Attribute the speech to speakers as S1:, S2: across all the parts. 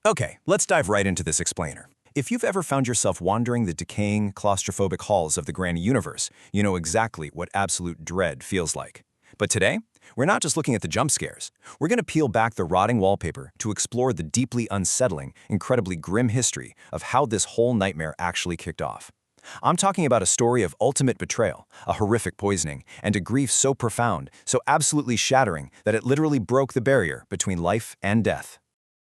S1: Okay, let's dive right into this explainer. If you've ever found yourself wandering the decaying, claustrophobic halls of the Granny universe, you know exactly what absolute dread feels like. But today, we're not just looking at the jump scares. We're going to peel back the rotting wallpaper to explore the deeply unsettling, incredibly grim history of how this whole nightmare actually kicked off. I'm talking about a story of ultimate betrayal, a horrific poisoning, and a grief so profound, so absolutely shattering that it literally broke the barrier between life and death.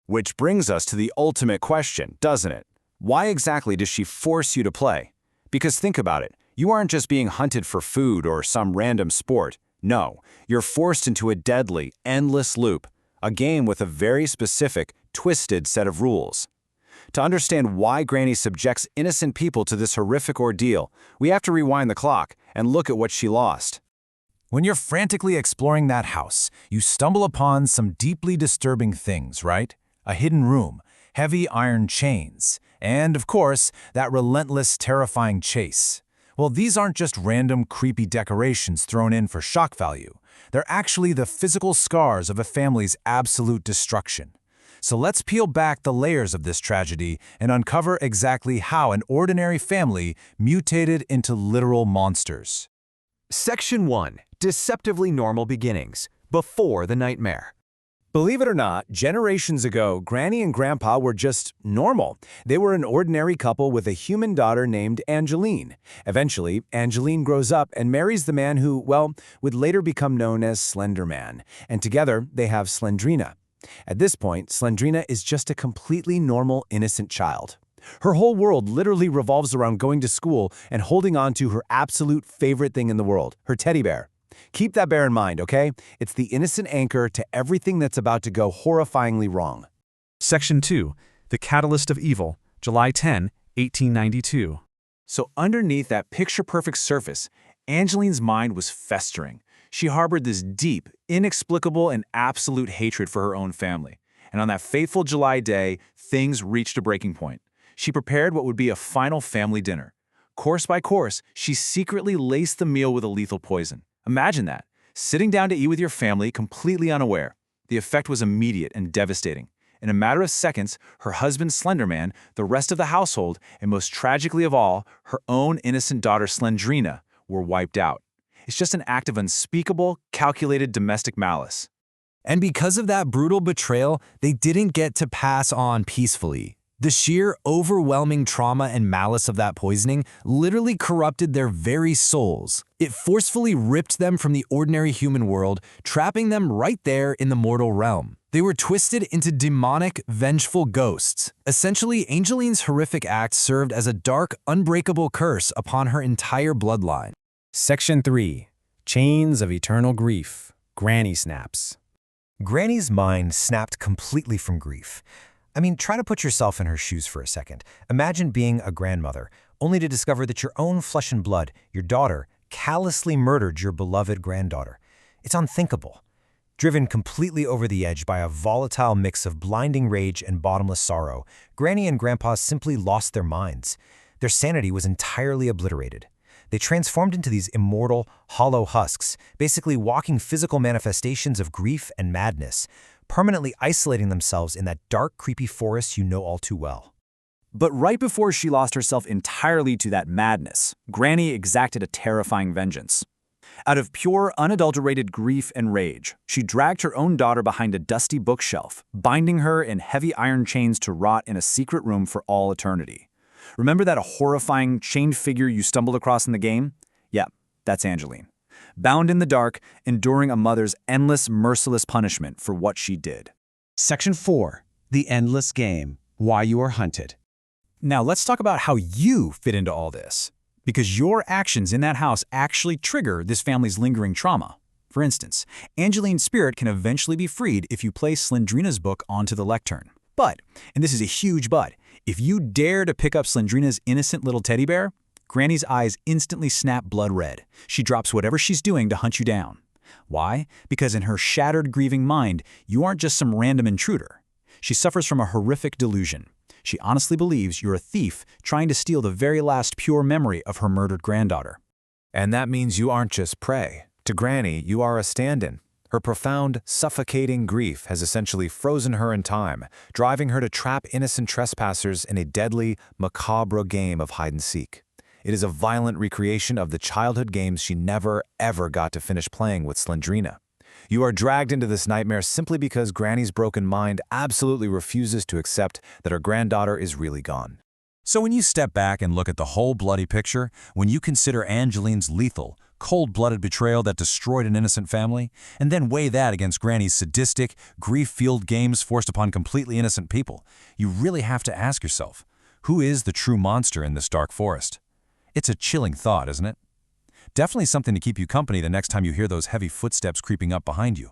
S2: Which brings us to the ultimate question, doesn't it? Why exactly does she force you to play? Because think about it, you aren't just being hunted for food or some random sport. No, you're forced into a deadly, endless loop, a game with a very specific, twisted set of rules. To understand why Granny subjects innocent people to this horrific ordeal, we have to rewind the clock and look at what she lost.
S3: When you're frantically exploring that house, you stumble upon some deeply disturbing things, right? A hidden room, heavy iron chains, and, of course, that relentless, terrifying chase. Well, these aren't just random, creepy decorations thrown in for shock value. They're actually the physical scars of a family's absolute destruction. So let's peel back the layers of this tragedy and uncover exactly how an ordinary family mutated into literal monsters.
S4: Section 1. Deceptively Normal Beginnings. Before the Nightmare.
S1: Believe it or not, generations ago, Granny and Grandpa were just normal. They were an ordinary couple with a human daughter named Angelene. Eventually, Angelene grows up and marries the man who, well, would later become known as Slenderman. And together, they have Slendrina. At this point, Slendrina is just a completely normal, innocent child. Her whole world literally revolves around going to school and holding on to her absolute favorite thing in the world, her teddy bear. Keep that bear in mind, okay? It's the innocent anchor to everything that's about to go horrifyingly wrong.
S5: Section 2. The Catalyst of Evil, July 10, 1892.
S6: So underneath that picture-perfect surface, Angelene's mind was festering. She harbored this deep, inexplicable, and absolute hatred for her own family. And on that fateful July day, things reached a breaking point. She prepared what would be a final family dinner. Course by course, she secretly laced the meal with a lethal poison. Imagine that, sitting down to eat with your family completely unaware. The effect was immediate and devastating. In a matter of seconds, her husband Slenderman, the rest of the household, and most tragically of all, her own innocent daughter Slendrina, were wiped out. It's just an act of unspeakable, calculated domestic malice.
S3: And because of that brutal betrayal, they didn't get to pass on peacefully. The sheer, overwhelming trauma and malice of that poisoning literally corrupted their very souls. It forcefully ripped them from the ordinary human world, trapping them right there in the mortal realm. They were twisted into demonic, vengeful ghosts. Essentially, Angelene's horrific act served as a dark, unbreakable curse upon her entire bloodline.
S7: Section 3. Chains of Eternal Grief. Granny Snaps.
S8: Granny's mind snapped completely from grief. I mean, try to put yourself in her shoes for a second. Imagine being a grandmother, only to discover that your own flesh and blood, your daughter, callously murdered your beloved granddaughter. It's unthinkable. Driven completely over the edge by a volatile mix of blinding rage and bottomless sorrow, Granny and Grandpa simply lost their minds. Their sanity was entirely obliterated. They transformed into these immortal, hollow husks, basically walking physical manifestations of grief and madness, permanently isolating themselves in that dark, creepy forest you know all too well.
S6: But right before she lost herself entirely to that madness, Granny exacted a terrifying vengeance. Out of pure, unadulterated grief and rage, she dragged her own daughter behind a dusty bookshelf, binding her in heavy iron chains to rot in a secret room for all eternity. Remember that horrifying chained figure you stumbled across in the game? Yeah, that's Angelene. Bound in the dark, enduring a mother's endless, merciless punishment for what she did.
S9: Section 4. The Endless Game. Why You Are Hunted.
S6: Now let's talk about how you fit into all this. Because your actions in that house actually trigger this family's lingering trauma. For instance, Angelene's spirit can eventually be freed if you place Slendrina's book onto the lectern. But, and this is a huge but, if you dare to pick up Slendrina's innocent little teddy bear, Granny's eyes instantly snap blood red. She drops whatever she's doing to hunt you down. Why? Because in her shattered, grieving mind, you aren't just some random intruder. She suffers from a horrific delusion. She honestly believes you're a thief trying to steal the very last pure memory of her murdered granddaughter.
S1: And that means you aren't just prey. To Granny, you are a stand-in.
S2: Her profound, suffocating grief has essentially frozen her in time, driving her to trap innocent trespassers in a deadly, macabre game of hide-and-seek. It is a violent recreation of the childhood games she never, ever got to finish playing with Slendrina. You are dragged into this nightmare simply because Granny's broken mind absolutely refuses to accept that her granddaughter is really gone.
S3: So when you step back and look at the whole bloody picture, when you consider Angelene's lethal, cold-blooded betrayal that destroyed an innocent family, and then weigh that against Granny's sadistic, grief-fueled games forced upon completely innocent people, you really have to ask yourself, who is the true monster in this dark forest? It's a chilling thought, isn't it? Definitely something to keep you company the next time you hear those heavy footsteps creeping up behind you.